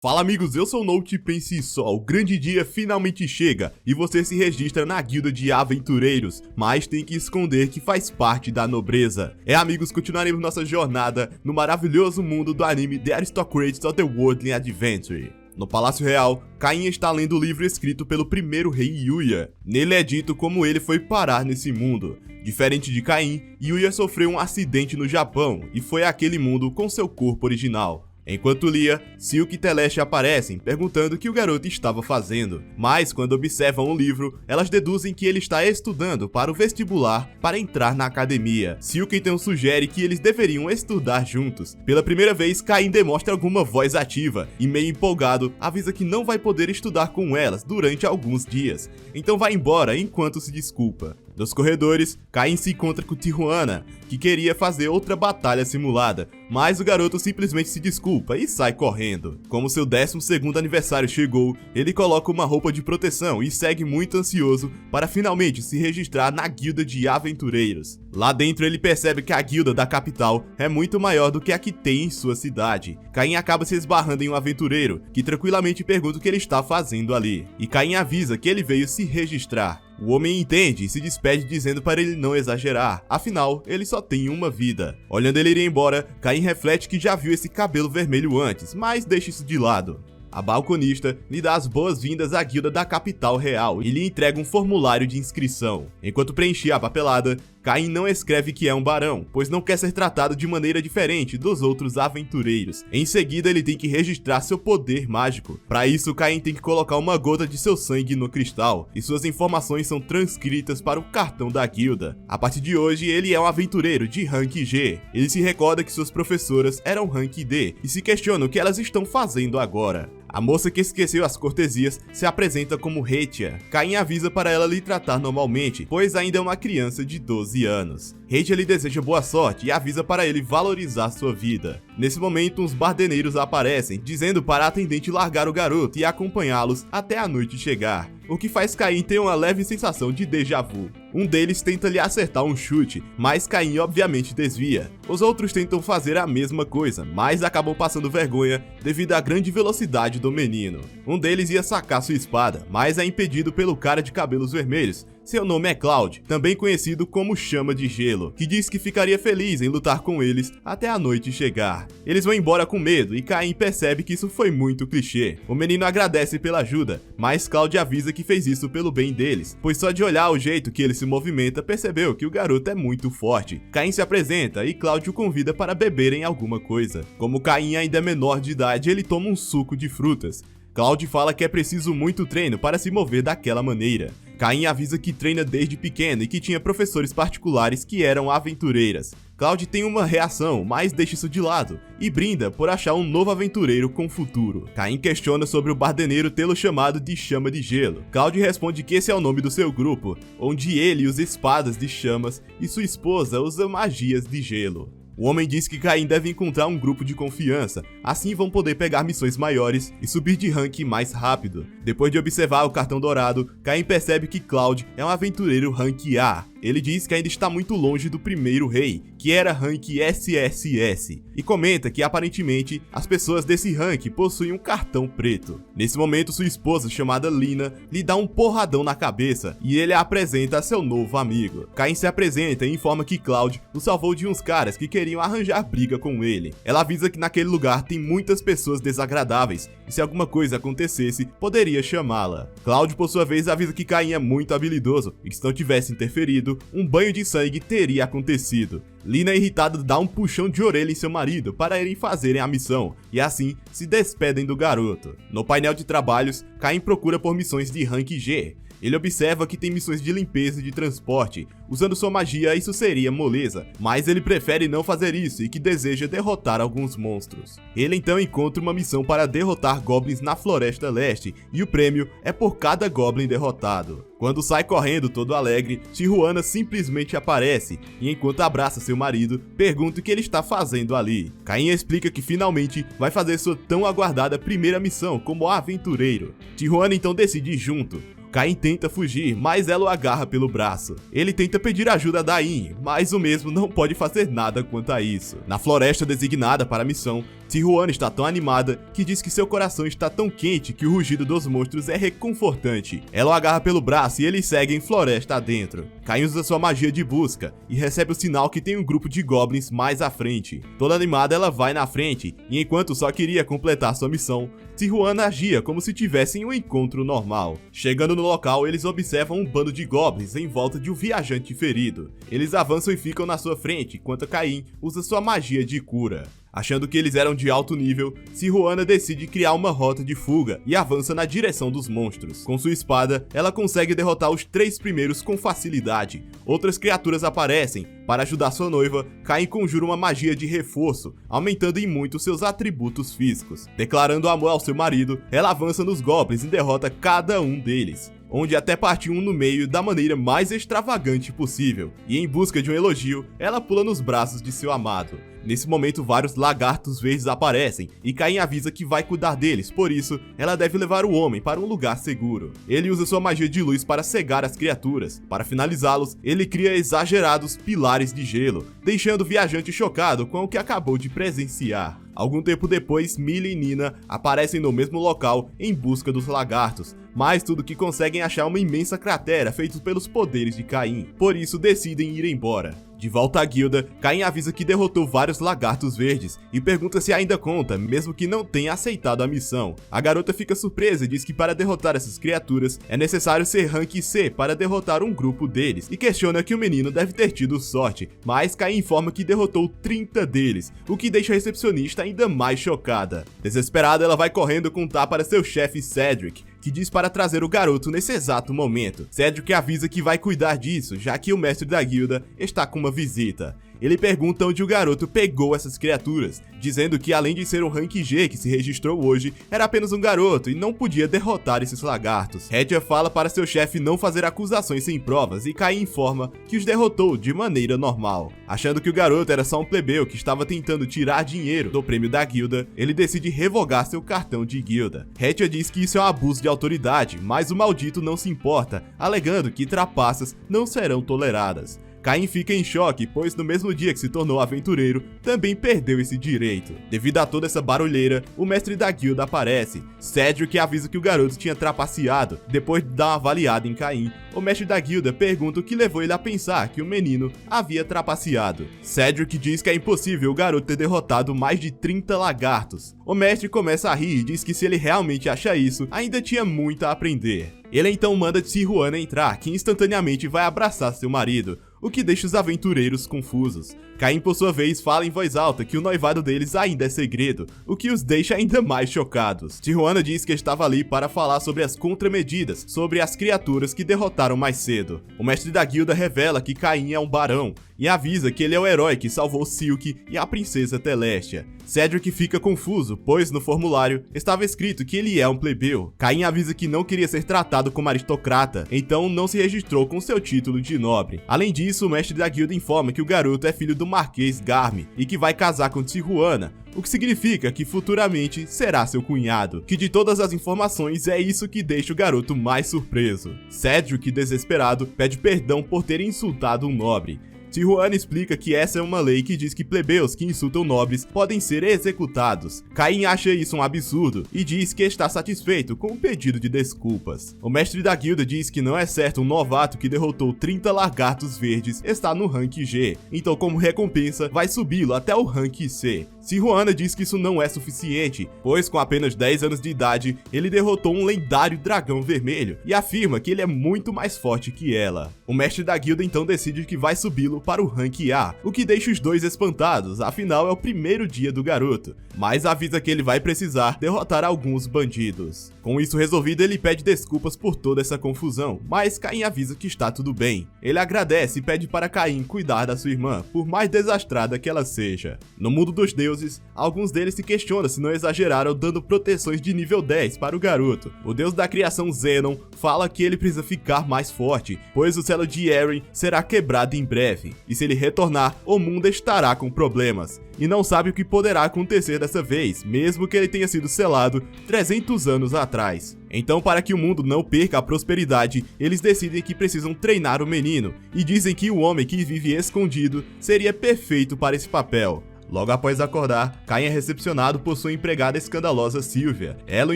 Fala amigos, eu sou o Note e pense só, o grande dia finalmente chega e você se registra na guilda de aventureiros, mas tem que esconder que faz parte da nobreza. Amigos, continuaremos nossa jornada no maravilhoso mundo do anime The Aristocrats of the Worldly Adventure. No Palácio Real, Caim está lendo o livro escrito pelo primeiro rei Yuya. Nele é dito como ele foi parar nesse mundo. Diferente de Caim, Yuya sofreu um acidente no Japão e foi àquele mundo com seu corpo original. Enquanto lia, Silk e Teleste aparecem, perguntando o que o garoto estava fazendo. Mas, quando observam o livro, elas deduzem que ele está estudando para o vestibular para entrar na academia. Silk então sugere que eles deveriam estudar juntos. Pela primeira vez, Caim demonstra alguma voz ativa e, meio empolgado, avisa que não vai poder estudar com elas durante alguns dias. Então vai embora enquanto se desculpa. Nos corredores, Caim se encontra com Tijuana, que queria fazer outra batalha simulada, mas o garoto simplesmente se desculpa e sai correndo. Como seu 12º aniversário chegou, ele coloca uma roupa de proteção e segue muito ansioso para finalmente se registrar na guilda de aventureiros. Lá dentro ele percebe que a guilda da capital é muito maior do que a que tem em sua cidade. Caim acaba se esbarrando em um aventureiro, que tranquilamente pergunta o que ele está fazendo ali, e Caim avisa que ele veio se registrar. O homem entende e se despede dizendo para ele não exagerar, afinal, ele só tem uma vida. Olhando ele ir embora, Caim reflete que já viu esse cabelo vermelho antes, mas deixa isso de lado. A balconista lhe dá as boas-vindas à guilda da capital real e lhe entrega um formulário de inscrição. Enquanto preenchia a papelada, Caim não escreve que é um barão, pois não quer ser tratado de maneira diferente dos outros aventureiros. Em seguida, ele tem que registrar seu poder mágico. Para isso, Caim tem que colocar uma gota de seu sangue no cristal, e suas informações são transcritas para o cartão da guilda. A partir de hoje, ele é um aventureiro de rank G. Ele se recorda que suas professoras eram rank D, e se questiona o que elas estão fazendo agora. A moça que esqueceu as cortesias se apresenta como Heitia. Caim avisa para ela lhe tratar normalmente, pois ainda é uma criança de 12 anos. Heitia lhe deseja boa sorte e avisa para ele valorizar sua vida. Nesse momento, uns bardeneiros aparecem, dizendo para a atendente largar o garoto e acompanhá-los até a noite chegar, o que faz Caim ter uma leve sensação de déjà vu. Um deles tenta lhe acertar um chute, mas Caim obviamente desvia. Os outros tentam fazer a mesma coisa, mas acabam passando vergonha devido à grande velocidade do menino. Um deles ia sacar sua espada, mas é impedido pelo cara de cabelos vermelhos. Seu nome é Cloud, também conhecido como Chama de Gelo, que diz que ficaria feliz em lutar com eles até a noite chegar. Eles vão embora com medo e Caim percebe que isso foi muito clichê. O menino agradece pela ajuda, mas Cloud avisa que fez isso pelo bem deles, pois só de olhar o jeito que ele se movimenta percebeu que o garoto é muito forte. Caim se apresenta e Cloud o convida para beberem alguma coisa. Como Caim ainda é menor de idade, ele toma um suco de frutas. Cloud fala que é preciso muito treino para se mover daquela maneira. Caim avisa que treina desde pequeno e que tinha professores particulares que eram aventureiras. Cloud tem uma reação, mas deixa isso de lado, e brinda por achar um novo aventureiro com futuro. Caim questiona sobre o bardeneiro tê-lo chamado de Chama de Gelo. Cloud responde que esse é o nome do seu grupo, onde ele usa espadas de chamas e sua esposa usa magias de gelo. O homem diz que Caim deve encontrar um grupo de confiança, assim vão poder pegar missões maiores e subir de rank mais rápido. Depois de observar o cartão dourado, Caim percebe que Cloud é um aventureiro rank A. Ele diz que ainda está muito longe do primeiro rei, que era rank SSS, e comenta que aparentemente as pessoas desse rank possuem um cartão preto. Nesse momento, sua esposa, chamada Lina, lhe dá um porradão na cabeça e ele a apresenta a seu novo amigo. Caim se apresenta e informa que Cloud o salvou de uns caras que queriam arranjar briga com ele. Ela avisa que naquele lugar tem muitas pessoas desagradáveis e se alguma coisa acontecesse, poderia chamá-la. Cloud, por sua vez, avisa que Caim é muito habilidoso e que se não tivesse interferido, um banho de sangue teria acontecido. Lina, irritada, dá um puxão de orelha em seu marido para irem fazerem a missão, e assim se despedem do garoto. No painel de trabalhos, Caim procura por missões de rank G. Ele observa que tem missões de limpeza e de transporte. Usando sua magia, isso seria moleza, mas ele prefere não fazer isso e que deseja derrotar alguns monstros. Ele então encontra uma missão para derrotar goblins na Floresta Leste, e o prêmio é por cada goblin derrotado. Quando sai correndo todo alegre, Tijuana simplesmente aparece, e enquanto abraça seu marido, pergunta o que ele está fazendo ali. Caim explica que finalmente vai fazer sua tão aguardada primeira missão como aventureiro. Tijuana então decide ir junto. Caim tenta fugir, mas ela o agarra pelo braço. Ele tenta pedir ajuda a Dain, mas o mesmo não pode fazer nada quanto a isso. Na floresta designada para a missão, Tijuana está tão animada que diz que seu coração está tão quente que o rugido dos monstros é reconfortante. Ela o agarra pelo braço e eles seguem floresta adentro. Caim usa sua magia de busca e recebe o sinal que tem um grupo de goblins mais à frente. Toda animada, ela vai na frente e enquanto só queria completar sua missão, Tijuana agia como se tivessem um encontro normal. Chegando no local, eles observam um bando de goblins em volta de um viajante ferido. Eles avançam e ficam na sua frente, enquanto Caim usa sua magia de cura. Achando que eles eram de alto nível, Tijuana decide criar uma rota de fuga e avança na direção dos monstros. Com sua espada, ela consegue derrotar os 3 primeiros com facilidade. Outras criaturas aparecem. Para ajudar sua noiva, Caim conjura uma magia de reforço, aumentando em muito seus atributos físicos. Declarando amor ao seu marido, ela avança nos goblins e derrota cada um deles, onde até partiu um no meio da maneira mais extravagante possível, e em busca de um elogio, ela pula nos braços de seu amado. Nesse momento, vários lagartos verdes aparecem, e Caim avisa que vai cuidar deles, por isso, ela deve levar o homem para um lugar seguro. Ele usa sua magia de luz para cegar as criaturas. Para finalizá-los, ele cria exagerados pilares de gelo, deixando o viajante chocado com o que acabou de presenciar. Algum tempo depois, Millie e Nina aparecem no mesmo local em busca dos lagartos, mas tudo que conseguem achar é uma imensa cratera feita pelos poderes de Caim, por isso decidem ir embora. De volta à guilda, Caim avisa que derrotou vários lagartos verdes e pergunta se ainda conta, mesmo que não tenha aceitado a missão. A garota fica surpresa e diz que para derrotar essas criaturas é necessário ser rank C para derrotar um grupo deles, e questiona que o menino deve ter tido sorte, mas Caim informa que derrotou 30 deles, o que deixa a recepcionista ainda mais chocada. Desesperada, ela vai correndo contar para seu chefe Cedric, que diz para trazer o garoto nesse exato momento. Cedric avisa que vai cuidar disso, já que o mestre da guilda está com uma visita. Ele pergunta onde o garoto pegou essas criaturas, dizendo que além de ser um rank G que se registrou hoje, era apenas um garoto e não podia derrotar esses lagartos. Hedja fala para seu chefe não fazer acusações sem provas e Caim informa que os derrotou de maneira normal. Achando que o garoto era só um plebeu que estava tentando tirar dinheiro do prêmio da guilda, ele decide revogar seu cartão de guilda. Hedja diz que isso é um abuso de autoridade, mas o maldito não se importa, alegando que trapaças não serão toleradas. Caim fica em choque, pois no mesmo dia que se tornou aventureiro, também perdeu esse direito. Devido a toda essa barulheira, o mestre da guilda aparece. Cedric avisa que o garoto tinha trapaceado. Depois de dar uma avaliada em Caim, o mestre da guilda pergunta o que levou ele a pensar que o menino havia trapaceado. Cedric diz que é impossível o garoto ter derrotado mais de 30 lagartos. O mestre começa a rir e diz que se ele realmente acha isso, ainda tinha muito a aprender. Ele então manda Tijuana entrar, que instantaneamente vai abraçar seu marido, o que deixa os aventureiros confusos. Caim, por sua vez, fala em voz alta que o noivado deles ainda é segredo, o que os deixa ainda mais chocados. Tijuana diz que estava ali para falar sobre as contramedidas, sobre as criaturas que derrotaram mais cedo. O mestre da guilda revela que Caim é um barão, e avisa que ele é o herói que salvou Silk e a princesa Telestia. Cedric fica confuso, pois no formulário estava escrito que ele é um plebeu. Caim avisa que não queria ser tratado como aristocrata, então não se registrou com seu título de nobre. Além disso, o mestre da guilda informa que o garoto é filho do Marquês Garme e que vai casar com Tijuana, o que significa que futuramente será seu cunhado, que de todas as informações é isso que deixa o garoto mais surpreso. Cedric, desesperado, pede perdão por ter insultado um nobre. Tijuana explica que essa é uma lei que diz que plebeus que insultam nobres podem ser executados. Caim acha isso um absurdo e diz que está satisfeito com o pedido de desculpas. O mestre da guilda diz que não é certo um novato que derrotou 30 lagartos verdes estar no rank G, então como recompensa vai subi-lo até o rank C. Tijuana diz que isso não é suficiente, pois com apenas 10 anos de idade, ele derrotou um lendário dragão vermelho e afirma que ele é muito mais forte que ela. O mestre da guilda então decide que vai subi-lo para o rank A, o que deixa os dois espantados, afinal é o primeiro dia do garoto, mas avisa que ele vai precisar derrotar alguns bandidos. Com isso resolvido, ele pede desculpas por toda essa confusão, mas Caim avisa que está tudo bem. Ele agradece e pede para Caim cuidar da sua irmã, por mais desastrada que ela seja. No mundo dos deuses, alguns deles se questionam se não exageraram dando proteções de nível 10 para o garoto. O deus da criação Zenon fala que ele precisa ficar mais forte, pois o selo de Eren será quebrado em breve, e se ele retornar, o mundo estará com problemas, e não sabe o que poderá acontecer dessa vez, mesmo que ele tenha sido selado 300 anos atrás. Então, para que o mundo não perca a prosperidade, eles decidem que precisam treinar o menino, e dizem que o homem que vive escondido seria perfeito para esse papel. Logo após acordar, Caim é recepcionado por sua empregada escandalosa Sylvia. Ela o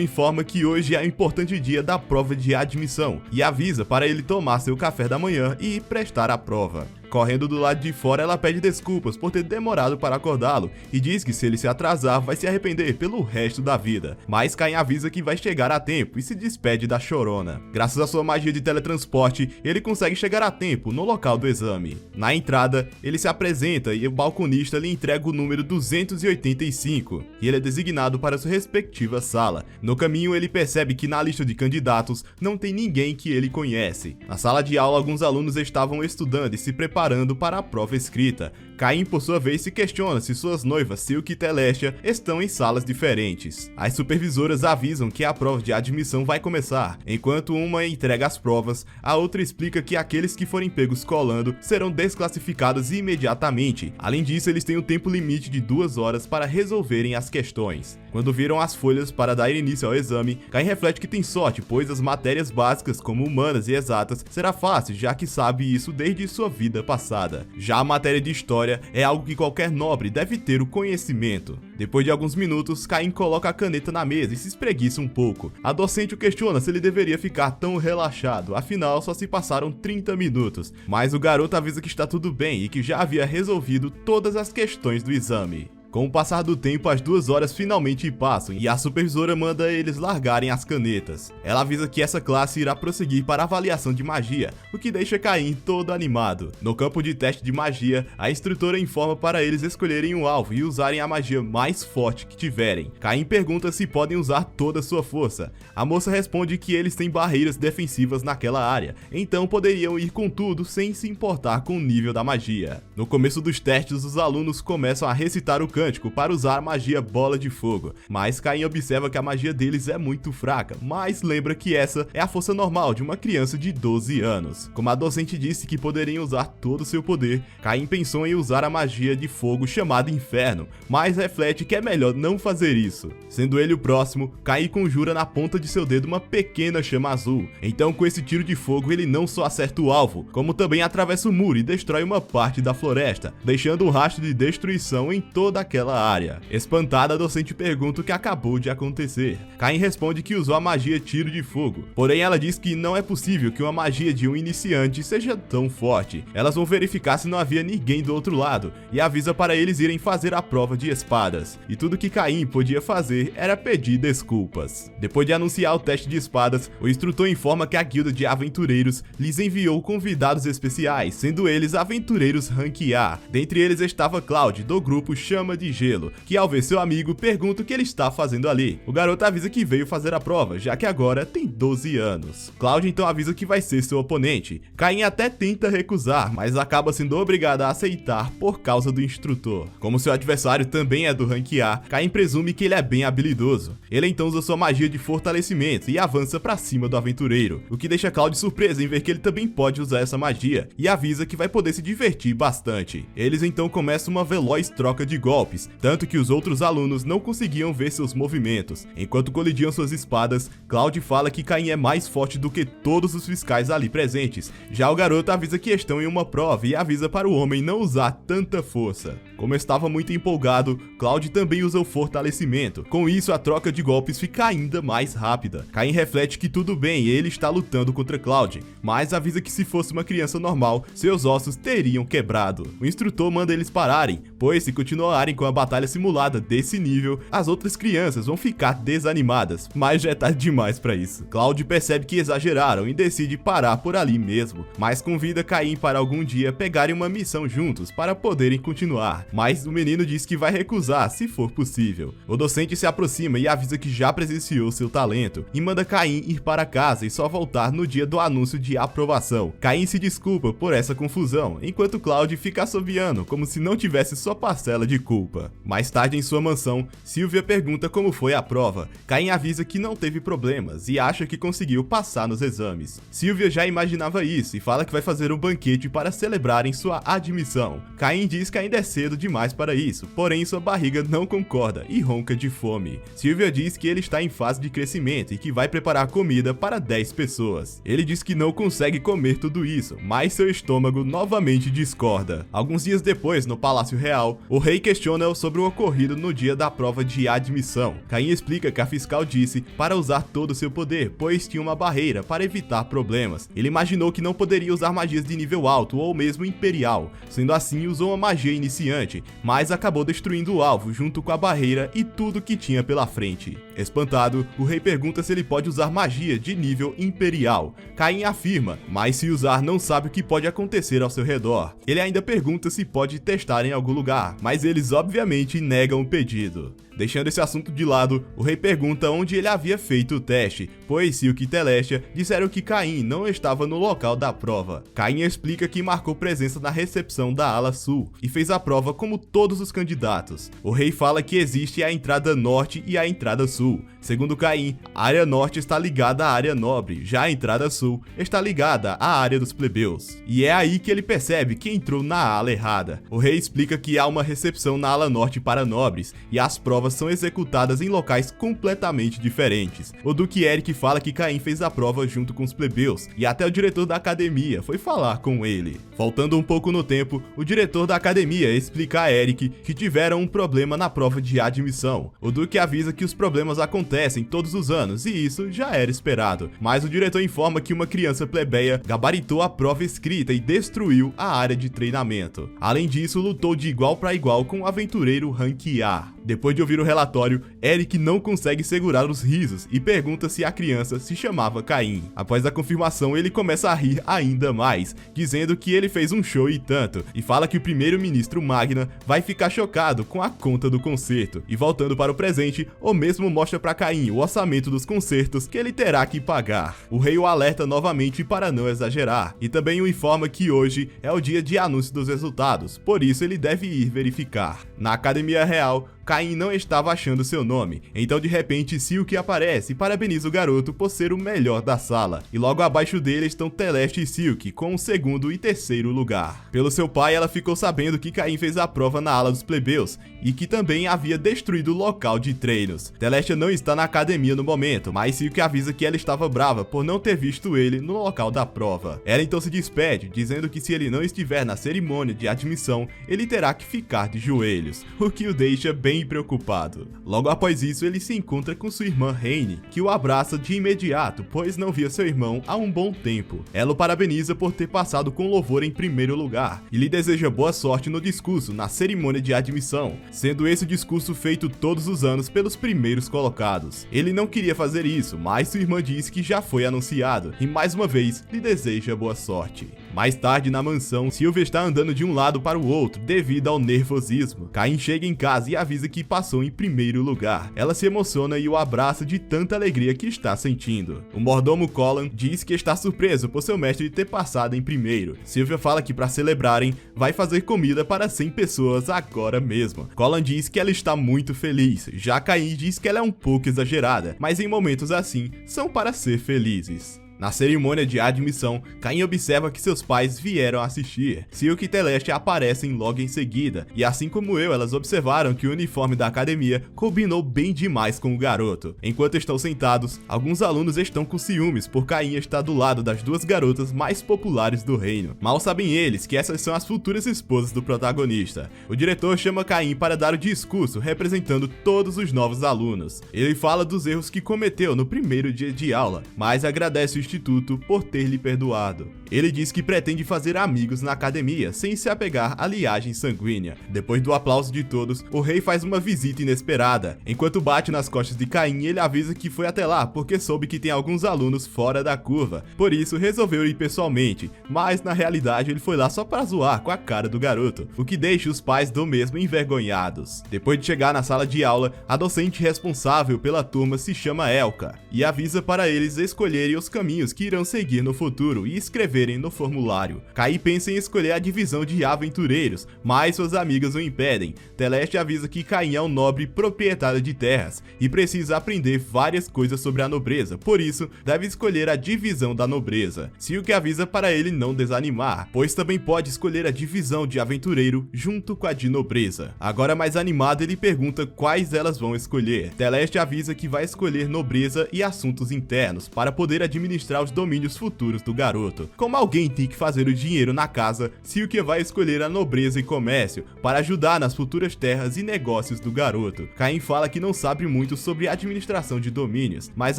informa que hoje é o importante dia da prova de admissão e avisa para ele tomar seu café da manhã e prestar a prova. Correndo do lado de fora, ela pede desculpas por ter demorado para acordá-lo e diz que se ele se atrasar, vai se arrepender pelo resto da vida. Mas Caim avisa que vai chegar a tempo e se despede da chorona. Graças à sua magia de teletransporte, ele consegue chegar a tempo no local do exame. Na entrada, ele se apresenta e o balconista lhe entrega o número 285, e ele é designado para sua respectiva sala. No caminho, ele percebe que na lista de candidatos não tem ninguém que ele conhece. Na sala de aula, alguns alunos estavam estudando e se preparando para a prova escrita. Caim, por sua vez, se questiona se suas noivas Silk e Telestia estão em salas diferentes. As supervisoras avisam que a prova de admissão vai começar. Enquanto uma entrega as provas, a outra explica que aqueles que forem pegos colando serão desclassificados imediatamente. Além disso, eles têm um tempo limite de 2 horas para resolverem as questões. Quando viram as folhas para dar início ao exame, Caim reflete que tem sorte, pois as matérias básicas, como humanas e exatas, será fácil, já que sabe isso desde sua vida passada. Já a matéria de história é algo que qualquer nobre deve ter o conhecimento. Depois de alguns minutos, Caim coloca a caneta na mesa e se espreguiça um pouco. A docente o questiona se ele deveria ficar tão relaxado, afinal só se passaram 30 minutos. Mas o garoto avisa que está tudo bem e que já havia resolvido todas as questões do exame. Com o passar do tempo, as 2 horas finalmente passam e a supervisora manda eles largarem as canetas. Ela avisa que essa classe irá prosseguir para a avaliação de magia, o que deixa Caim todo animado. No campo de teste de magia, a instrutora informa para eles escolherem um alvo e usarem a magia mais forte que tiverem. Caim pergunta se podem usar toda a sua força. A moça responde que eles têm barreiras defensivas naquela área, então poderiam ir com tudo sem se importar com o nível da magia. No começo dos testes, os alunos começam a recitar o cântico para usar a magia Bola de Fogo, mas Caim observa que a magia deles é muito fraca, mas lembra que essa é a força normal de uma criança de 12 anos. Como a docente disse que poderiam usar todo o seu poder, Caim pensou em usar a magia de fogo chamada Inferno, mas reflete que é melhor não fazer isso. Sendo ele o próximo, Caim conjura na ponta de seu dedo uma pequena chama azul, então com esse tiro de fogo ele não só acerta o alvo, como também atravessa o muro e destrói uma parte da floresta, deixando um rastro de destruição em toda aquela área. Espantada, a docente pergunta o que acabou de acontecer. Caim responde que usou a magia Tiro de Fogo, porém ela diz que não é possível que uma magia de um iniciante seja tão forte. Elas vão verificar se não havia ninguém do outro lado e avisa para eles irem fazer a prova de espadas. E tudo que Caim podia fazer era pedir desculpas. Depois de anunciar o teste de espadas, o instrutor informa que a guilda de aventureiros lhes enviou convidados especiais, sendo eles aventureiros Rank A. Dentre eles estava Cloud, do grupo Chama de Gelo, que ao ver seu amigo pergunta o que ele está fazendo ali. O garoto avisa que veio fazer a prova, já que agora tem 12 anos. Cloud então avisa que vai ser seu oponente. Caim até tenta recusar, mas acaba sendo obrigado a aceitar por causa do instrutor. Como seu adversário também é do Rank A, Caim presume que ele é bem habilidoso. Ele então usa sua magia de fortalecimento e avança pra cima do aventureiro, o que deixa Cloud surpreso em ver que ele também pode usar essa magia, e avisa que vai poder se divertir bastante. Eles então começam uma veloz troca de golpes, tanto que os outros alunos não conseguiam ver seus movimentos. Enquanto colidiam suas espadas, Cloud fala que Caim é mais forte do que todos os fiscais ali presentes. Já o garoto avisa que estão em uma prova e avisa para o homem não usar tanta força. Como estava muito empolgado, Cloud também usa o fortalecimento. Com isso, a troca de golpes fica ainda mais rápida. Caim reflete que tudo bem, ele está lutando contra Cloud, mas avisa que se fosse uma criança normal, seus ossos teriam quebrado. O instrutor manda eles pararem, pois se continuarem com a batalha simulada desse nível, as outras crianças vão ficar desanimadas, mas já é tarde demais para isso. Cloud percebe que exageraram e decide parar por ali mesmo, mas convida Caim para algum dia pegarem uma missão juntos para poderem continuar, mas o menino diz que vai recusar se for possível. O docente se aproxima e avisa que já presenciou seu talento e manda Caim ir para casa e só voltar no dia do anúncio de aprovação. Caim se desculpa por essa confusão, enquanto Cloud fica assoviando como se não tivesse sua parcela de culpa. Mais tarde em sua mansão, Sylvia pergunta como foi a prova. Caim avisa que não teve problemas e acha que conseguiu passar nos exames. Sylvia já imaginava isso e fala que vai fazer um banquete para celebrarem sua admissão. Caim diz que ainda é cedo demais para isso, porém sua barriga não concorda e ronca de fome. Sylvia diz que ele está em fase de crescimento e que vai preparar comida para 10 pessoas. Ele diz que não consegue comer tudo isso, mas seu estômago novamente discorda. Alguns dias depois, no Palácio Real, o rei questiona questiona-o sobre o ocorrido no dia da prova de admissão. Caim explica que a fiscal disse para usar todo o seu poder, pois tinha uma barreira para evitar problemas. Ele imaginou que não poderia usar magias de nível alto ou mesmo imperial, sendo assim usou uma magia iniciante, mas acabou destruindo o alvo junto com a barreira e tudo que tinha pela frente. Espantado, o rei pergunta se ele pode usar magia de nível imperial. Caim afirma, mas se usar não sabe o que pode acontecer ao seu redor. Ele ainda pergunta se pode testar em algum lugar, mas eles obviamente negam o pedido. Deixando esse assunto de lado, o rei pergunta onde ele havia feito o teste, pois Silk e Telestia disseram que Caim não estava no local da prova. Caim explica que marcou presença na recepção da ala sul e fez a prova como todos os candidatos. O rei fala que existe a entrada norte e a entrada sul. Segundo Caim, a área norte está ligada à área nobre, já a entrada sul está ligada à área dos plebeus. E é aí que ele percebe que entrou na ala errada. O rei explica que há uma recepção na ala norte para nobres e as provas são executadas em locais completamente diferentes. O Duque Eric fala que Caim fez a prova junto com os plebeus e até o diretor da academia foi falar com ele. Voltando um pouco no tempo, o diretor da academia explica a Eric que tiveram um problema na prova de admissão. O Duque avisa que os problemas acontecem todos os anos e isso já era esperado, mas o diretor informa que uma criança plebeia gabaritou a prova escrita e destruiu a área de treinamento. Além disso, lutou de igual para igual com o aventureiro Rank A. Depois de ouvir o relatório, Eric não consegue segurar os risos e pergunta se a criança se chamava Caim. Após a confirmação, ele começa a rir ainda mais, dizendo que ele fez um show e tanto, e fala que o primeiro-ministro Magna vai ficar chocado com a conta do concerto. E voltando para o presente, o mesmo mostra para Caim o orçamento dos concertos que ele terá que pagar. O rei o alerta novamente para não exagerar, e também o informa que hoje é o dia de anúncio dos resultados, por isso ele deve ir verificar. Na Academia Real, Caim não estava achando seu nome, então de repente Silk aparece e parabeniza o garoto por ser o melhor da sala, e logo abaixo dele estão Telestia e Silk com o segundo e terceiro lugar. Pelo seu pai, ela ficou sabendo que Caim fez a prova na ala dos plebeus e que também havia destruído o local de treinos. Telestia não está na academia no momento, mas Silk avisa que ela estava brava por não ter visto ele no local da prova. Ela então se despede, dizendo que se ele não estiver na cerimônia de admissão, ele terá que ficar de joelhos, o que o deixa bem preocupado. Logo após isso, ele se encontra com sua irmã Raine, que o abraça de imediato, pois não via seu irmão há um bom tempo. Ela o parabeniza por ter passado com louvor em primeiro lugar e lhe deseja boa sorte no discurso na cerimônia de admissão, sendo esse o discurso feito todos os anos pelos primeiros colocados. Ele não queria fazer isso, mas sua irmã diz que já foi anunciado e mais uma vez lhe deseja boa sorte. Mais tarde, na mansão, Sylvia está andando de um lado para o outro devido ao nervosismo. Caim chega em casa e avisa que passou em primeiro lugar. Ela se emociona e o abraça de tanta alegria que está sentindo. O mordomo Colin diz que está surpreso por seu mestre ter passado em primeiro. Sylvia fala que para celebrarem, vai fazer comida para 100 pessoas agora mesmo. Colin diz que ela está muito feliz, já Caim diz que ela é um pouco exagerada, mas em momentos assim, são para ser felizes. Na cerimônia de admissão, Caim observa que seus pais vieram assistir. Silk e Telestia aparecem logo em seguida, e assim como eu, elas observaram que o uniforme da academia combinou bem demais com o garoto. Enquanto estão sentados, alguns alunos estão com ciúmes por Caim estar do lado das duas garotas mais populares do reino. Mal sabem eles que essas são as futuras esposas do protagonista. O diretor chama Caim para dar o discurso representando todos os novos alunos. Ele fala dos erros que cometeu no primeiro dia de aula, mas agradece o instituto por ter lhe perdoado. Ele diz que pretende fazer amigos na academia sem se apegar à linhagem sanguínea. Depois do aplauso de todos, o rei faz uma visita inesperada. Enquanto bate nas costas de Caim, ele avisa que foi até lá porque soube que tem alguns alunos fora da curva. Por isso, resolveu ir pessoalmente, mas na realidade ele foi lá só para zoar com a cara do garoto, o que deixa os pais do mesmo envergonhados. Depois de chegar na sala de aula, a docente responsável pela turma se chama Elka e avisa para eles escolherem os caminhos que irão seguir no futuro e escreverem no formulário. Caim pensa em escolher a divisão de aventureiros, mas suas amigas o impedem. Telestia avisa que Caim é um nobre proprietário de terras e precisa aprender várias coisas sobre a nobreza, por isso deve escolher a divisão da nobreza. Silk avisa para ele não desanimar, pois também pode escolher a divisão de aventureiro junto com a de nobreza. Agora mais animado, ele pergunta quais elas vão escolher. Telestia avisa que vai escolher nobreza e assuntos internos para poder administrar administrar os domínios futuros do garoto. Como alguém tem que fazer o dinheiro na casa, Silkia vai escolher a nobreza e comércio para ajudar nas futuras terras e negócios do garoto. Caim fala que não sabe muito sobre administração de domínios, mas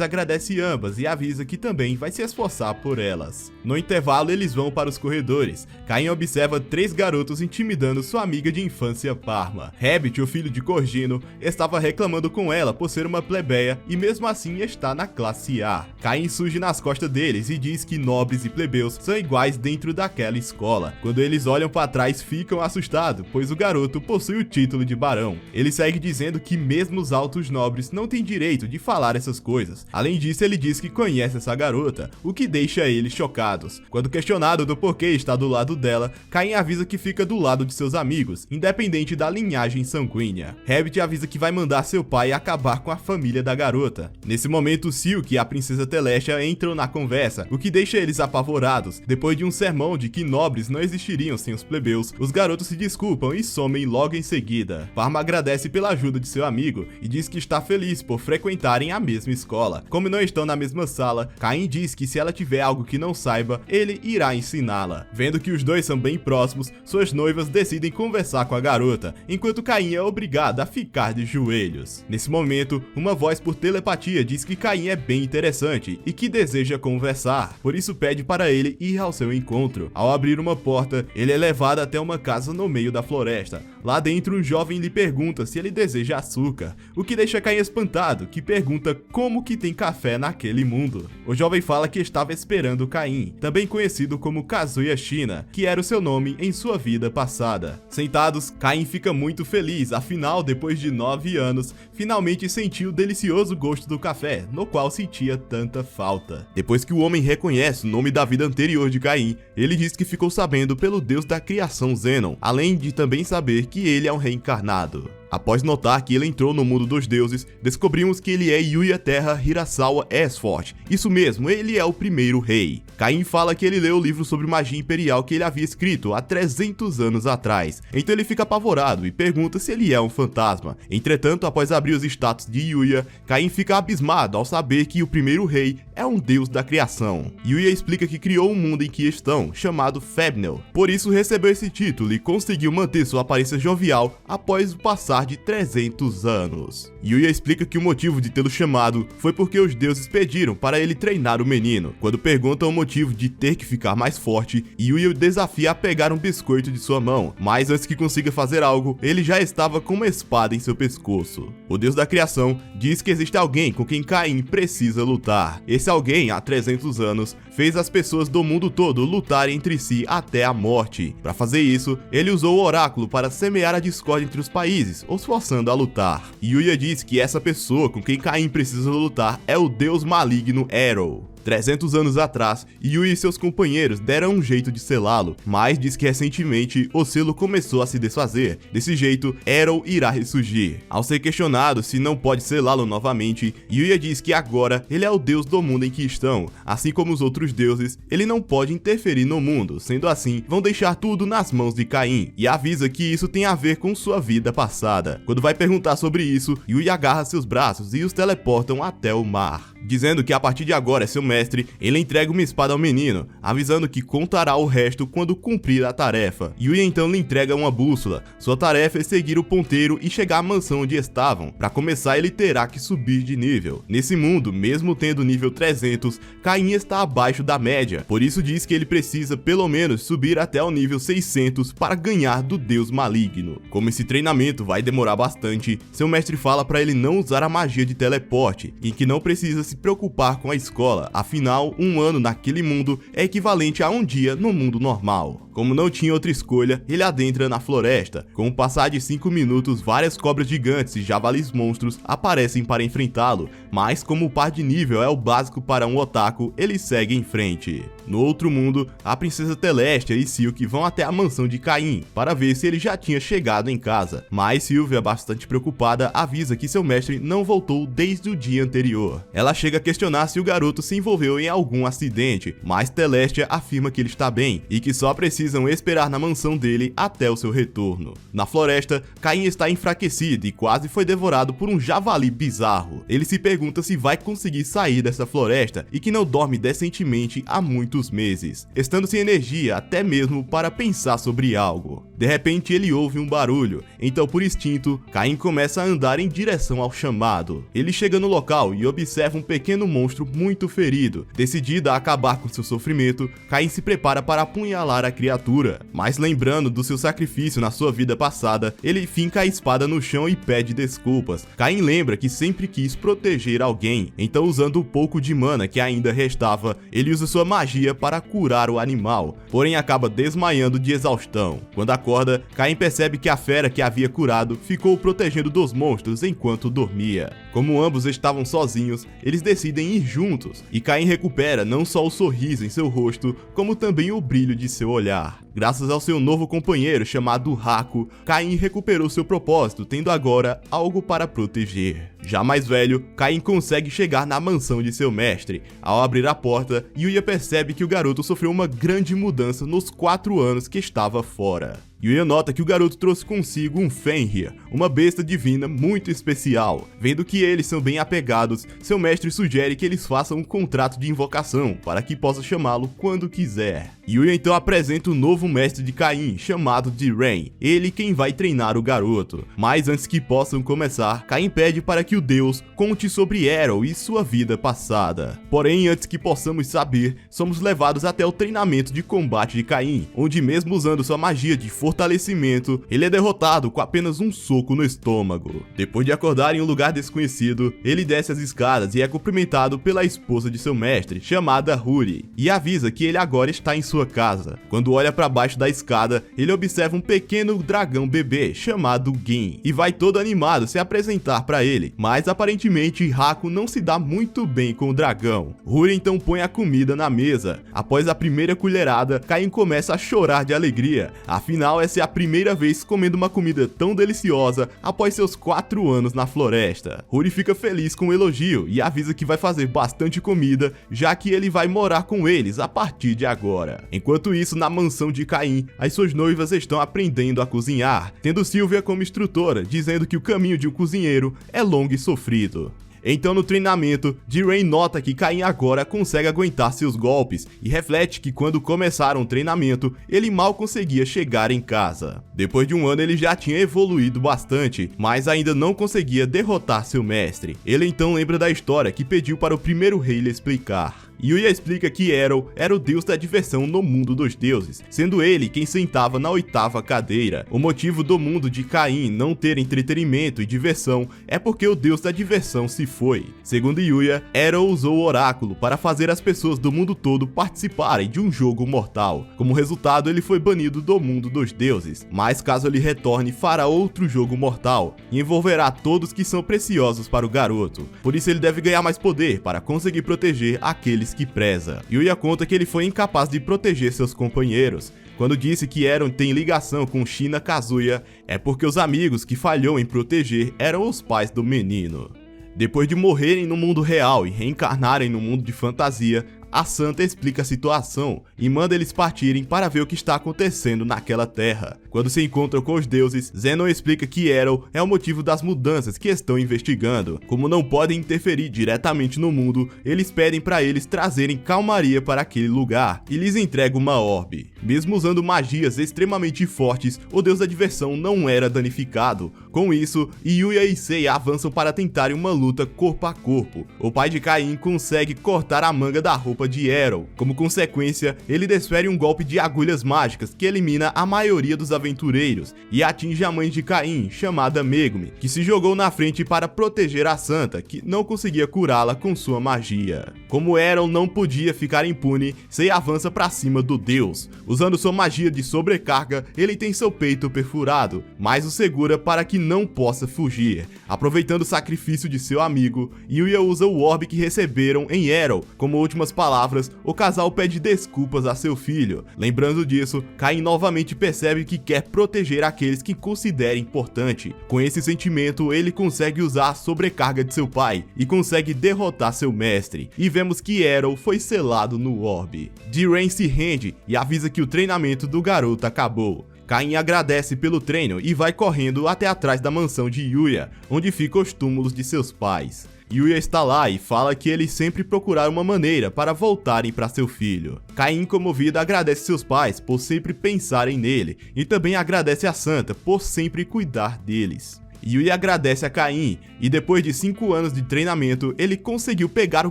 agradece ambas e avisa que também vai se esforçar por elas. No intervalo, eles vão para os corredores. Caim observa 3 garotos intimidando sua amiga de infância Parma. Rabbit, o filho de Corgino, estava reclamando com ela por ser uma plebeia e mesmo assim está na classe A. Caim surge nas costas deles e diz que nobres e plebeus são iguais dentro daquela escola. Quando eles olham para trás, ficam assustados, pois o garoto possui o título de barão. Ele segue dizendo que mesmo os altos nobres não têm direito de falar essas coisas. Além disso, ele diz que conhece essa garota, o que deixa eles chocados. Quando questionado do porquê está do lado dela, Caim avisa que fica do lado de seus amigos, independente da linhagem sanguínea. Rabbit avisa que vai mandar seu pai acabar com a família da garota. Nesse momento, Silk e a princesa Telestia entram na conversa, o que deixa eles apavorados. Depois de um sermão de que nobres não existiriam sem os plebeus, os garotos se desculpam e somem logo em seguida. Parma agradece pela ajuda de seu amigo e diz que está feliz por frequentarem a mesma escola. Como não estão na mesma sala, Caim diz que se ela tiver algo que não saiba, ele irá ensiná-la. Vendo que os dois são bem próximos, suas noivas decidem conversar com a garota, enquanto Caim é obrigado a ficar de joelhos. Nesse momento, uma voz por telepatia diz que Caim é bem interessante e que deseja conversar, por isso pede para ele ir ao seu encontro. Ao abrir uma porta, ele é levado até uma casa no meio da floresta. Lá dentro, um jovem lhe pergunta se ele deseja açúcar, o que deixa Caim espantado, que pergunta como que tem café naquele mundo. O jovem fala que estava esperando Caim, também conhecido como Kazuya Shina, que era o seu nome em sua vida passada. Sentados, Caim fica muito feliz, afinal, depois de 9 anos, finalmente sentiu o delicioso gosto do café, no qual sentia tanta falta. Depois que o homem reconhece o nome da vida anterior de Caim, ele diz que ficou sabendo pelo deus da criação Zenon, além de também saber que ele é um reencarnado. Após notar que ele entrou no mundo dos deuses, descobrimos que ele é Yuya Terra Hirasawa Esfort. Isso mesmo, ele é o primeiro rei. Caim fala que ele leu o livro sobre magia imperial que ele havia escrito há 300 anos atrás. Então ele fica apavorado e pergunta se ele é um fantasma. Entretanto, após abrir os status de Yuya, Caim fica abismado ao saber que o primeiro rei é um deus da criação. Yuya explica que criou um mundo em que estão, chamado Febnel. Por isso recebeu esse título e conseguiu manter sua aparência jovial após o passar de 300 anos. Yuya explica que o motivo de tê-lo chamado foi porque os deuses pediram para ele treinar o menino. Quando perguntam o motivo de ter que ficar mais forte, Yuya o desafia a pegar um biscoito de sua mão, mas antes que consiga fazer algo, ele já estava com uma espada em seu pescoço. O deus da criação diz que existe alguém com quem Caim precisa lutar. Esse alguém, há 300 anos, fez as pessoas do mundo todo lutarem entre si até a morte. Para fazer isso, ele usou o oráculo para semear a discórdia entre os países, os forçando a lutar. Yuya diz que essa pessoa com quem Caim precisa lutar é o deus maligno Ero. 300 anos atrás, Yuya e seus companheiros deram um jeito de selá-lo, mas diz que recentemente o selo começou a se desfazer. Desse jeito, Ero irá ressurgir. Ao ser questionado se não pode selá-lo novamente, Yuya diz que agora ele é o deus do mundo em que estão. Assim como os outros deuses, ele não pode interferir no mundo, sendo assim, vão deixar tudo nas mãos de Caim, e avisa que isso tem a ver com sua vida passada. Quando vai perguntar sobre isso, Yuya agarra seus braços e os teleportam até o mar. Dizendo que a partir de agora é seu mestre, ele entrega uma espada ao menino, avisando que contará o resto quando cumprir a tarefa. Yuya então lhe entrega uma bússola. Sua tarefa é seguir o ponteiro e chegar à mansão onde estavam. Para começar, ele terá que subir de nível. Nesse mundo, mesmo tendo nível 300, Caim está abaixo da média, por isso diz que ele precisa pelo menos subir até o nível 600 para ganhar do deus maligno. Como esse treinamento vai demorar bastante, seu mestre fala para ele não usar a magia de teleporte, e que não precisa se preocupar com a escola, afinal, um ano naquele mundo é equivalente a um dia no mundo normal. Como não tinha outra escolha, ele adentra na floresta. Com o passar de 5 minutos, várias cobras gigantes e javalis monstros aparecem para enfrentá-lo, mas como o par de nível é o básico para um otaku, ele segue em frente. No outro mundo, a princesa Telestia e Silk vão até a mansão de Caim para ver se ele já tinha chegado em casa, mas Sylvia, bastante preocupada, avisa que seu mestre não voltou desde o dia anterior. Ela chega a questionar se o garoto se envolveu em algum acidente, mas Telestia afirma que ele está bem e que só precisa precisam esperar na mansão dele até o seu retorno. Na floresta, Caim está enfraquecido e quase foi devorado por um javali bizarro. Ele se pergunta se vai conseguir sair dessa floresta e que não dorme decentemente há muitos meses, estando sem energia até mesmo para pensar sobre algo. De repente ele ouve um barulho, então por instinto, Caim começa a andar em direção ao chamado. Ele chega no local e observa um pequeno monstro muito ferido. Decidido a acabar com seu sofrimento, Caim se prepara para apunhalar a criatura, mas lembrando do seu sacrifício na sua vida passada, ele finca a espada no chão e pede desculpas. Caim lembra que sempre quis proteger alguém, então usando o pouco de mana que ainda restava, ele usa sua magia para curar o animal, porém acaba desmaiando de exaustão. Quando acorda, Caim percebe que a fera que havia curado ficou protegendo dos monstros enquanto dormia. Como ambos estavam sozinhos, eles decidem ir juntos, e Caim recupera não só o sorriso em seu rosto, como também o brilho de seu olhar. Graças ao seu novo companheiro chamado Haku, Caim recuperou seu propósito, tendo agora algo para proteger. Já mais velho, Caim consegue chegar na mansão de seu mestre. Ao abrir a porta, Yuya percebe que o garoto sofreu uma grande mudança nos 4 anos que estava fora. Yuya nota que o garoto trouxe consigo um Fenrir, uma besta divina muito especial. Vendo que eles são bem apegados, seu mestre sugere que eles façam um contrato de invocação, para que possa chamá-lo quando quiser. Yuya então apresenta o novo mestre de Caim, chamado de Rain, ele quem vai treinar o garoto. Mas antes que possam começar, Caim pede para que o deus conte sobre Errol e sua vida passada. Porém, antes que possamos saber, somos levados até o treinamento de combate de Caim, onde mesmo usando sua magia de fortalecimento, ele é derrotado com apenas um soco no estômago. Depois de acordar em um lugar desconhecido, ele desce as escadas e é cumprimentado pela esposa de seu mestre, chamada Huri, e avisa que ele agora está em sua casa. Quando olha para baixo da escada, ele observa um pequeno dragão bebê chamado Gin, e vai todo animado se apresentar para ele, mas aparentemente Haku não se dá muito bem com o dragão. Huri então põe a comida na mesa. Após a primeira colherada, Caim começa a chorar de alegria, afinal essa é a primeira vez comendo uma comida tão deliciosa após seus 4 anos na floresta. Huri fica feliz com o elogio e avisa que vai fazer bastante comida, já que ele vai morar com eles a partir de agora. Enquanto isso, na mansão de Caim, as suas noivas estão aprendendo a cozinhar, tendo Sylvia como instrutora, dizendo que o caminho de um cozinheiro é longo e sofrido. Então no treinamento, Jiren nota que Caim agora consegue aguentar seus golpes e reflete que quando começaram o treinamento, ele mal conseguia chegar em casa. Depois de um ano ele já tinha evoluído bastante, mas ainda não conseguia derrotar seu mestre. Ele então lembra da história que pediu para o primeiro rei lhe explicar. Yuya explica que Errol era o deus da diversão no mundo dos deuses, sendo ele quem sentava na 8ª cadeira. O motivo do mundo de Caim não ter entretenimento e diversão é porque o deus da diversão se foi. Segundo Yuya, Errol usou o oráculo para fazer as pessoas do mundo todo participarem de um jogo mortal. Como resultado, ele foi banido do mundo dos deuses, mas caso ele retorne, fará outro jogo mortal e envolverá todos que são preciosos para o garoto. Por isso ele deve ganhar mais poder para conseguir proteger aqueles que preza. Yuya conta que ele foi incapaz de proteger seus companheiros. Quando disse que Errol tem ligação com Shina Kazuya, é porque os amigos que falhou em proteger eram os pais do menino. Depois de morrerem no mundo real e reencarnarem no mundo de fantasia, a Santa explica a situação e manda eles partirem para ver o que está acontecendo naquela terra. Quando se encontram com os deuses, Zenon explica que Errol é o motivo das mudanças que estão investigando. Como não podem interferir diretamente no mundo, eles pedem para eles trazerem calmaria para aquele lugar e lhes entregam uma orbe. Mesmo usando magias extremamente fortes, o deus da diversão não era danificado. Com isso, Yuya e Seiya avançam para tentarem uma luta corpo a corpo. O pai de Caim consegue cortar a manga da roupa de Errol. Como consequência, ele desfere um golpe de agulhas mágicas que elimina a maioria dos aventureiros e atinge a mãe de Caim, chamada Megumi, que se jogou na frente para proteger a Santa, que não conseguia curá-la com sua magia. Como Errol não podia ficar impune, Seiya avança para cima do deus. Usando sua magia de sobrecarga, ele tem seu peito perfurado, mas o segura para que não possa fugir. Aproveitando o sacrifício de seu amigo, Yuya usa o orbe que receberam em Errol. Como últimas palavras, o casal pede desculpas a seu filho. Lembrando disso, Caim novamente percebe que quer proteger aqueles que considera importante. Com esse sentimento, ele consegue usar a sobrecarga de seu pai e consegue derrotar seu mestre. E vemos que Errol foi selado no orbe. Jiren se rende e avisa que o treinamento do garoto acabou. Cain agradece pelo treino e vai correndo até atrás da mansão de Yuya, onde ficam os túmulos de seus pais. Yuya está lá e fala que eles sempre procuraram uma maneira para voltarem para seu filho. Cain, comovido, agradece seus pais por sempre pensarem nele e também agradece a Santa por sempre cuidar deles. Yuya agradece a Cain e depois de 5 anos de treinamento, ele conseguiu pegar o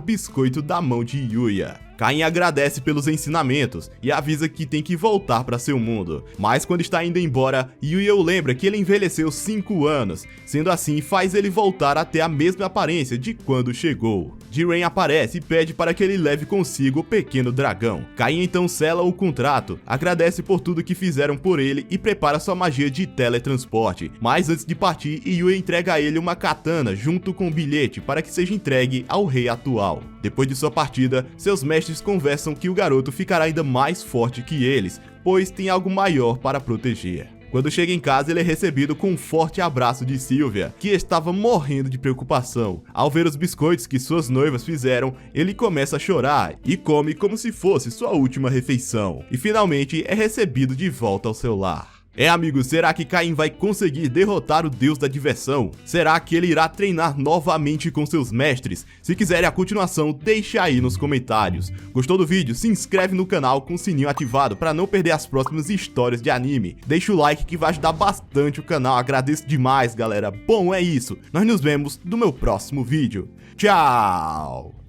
biscoito da mão de Yuya. Cain agradece pelos ensinamentos e avisa que tem que voltar para seu mundo, mas quando está indo embora, Yuya o lembra que ele envelheceu 5 anos, sendo assim faz ele voltar até a mesma aparência de quando chegou. Jiren aparece e pede para que ele leve consigo o pequeno dragão. Cain então sela o contrato, agradece por tudo que fizeram por ele e prepara sua magia de teletransporte, mas antes de partir, Yuya entrega a ele uma katana junto com um bilhete para que seja entregue ao rei atual. Depois de sua partida, seus mestres conversam que o garoto ficará ainda mais forte que eles, pois tem algo maior para proteger. Quando chega em casa, ele é recebido com um forte abraço de Sylvia, que estava morrendo de preocupação. Ao ver os biscoitos que suas noivas fizeram, ele começa a chorar e come como se fosse sua última refeição. E finalmente é recebido de volta ao seu lar. Amigos, será que Cain vai conseguir derrotar o deus da diversão? Será que ele irá treinar novamente com seus mestres? Se quiserem a continuação, deixa aí nos comentários. Gostou do vídeo? Se inscreve no canal com o sininho ativado para não perder as próximas histórias de anime. Deixa o like que vai ajudar bastante o canal, agradeço demais, galera. Bom, é isso, nós nos vemos no meu próximo vídeo. Tchau!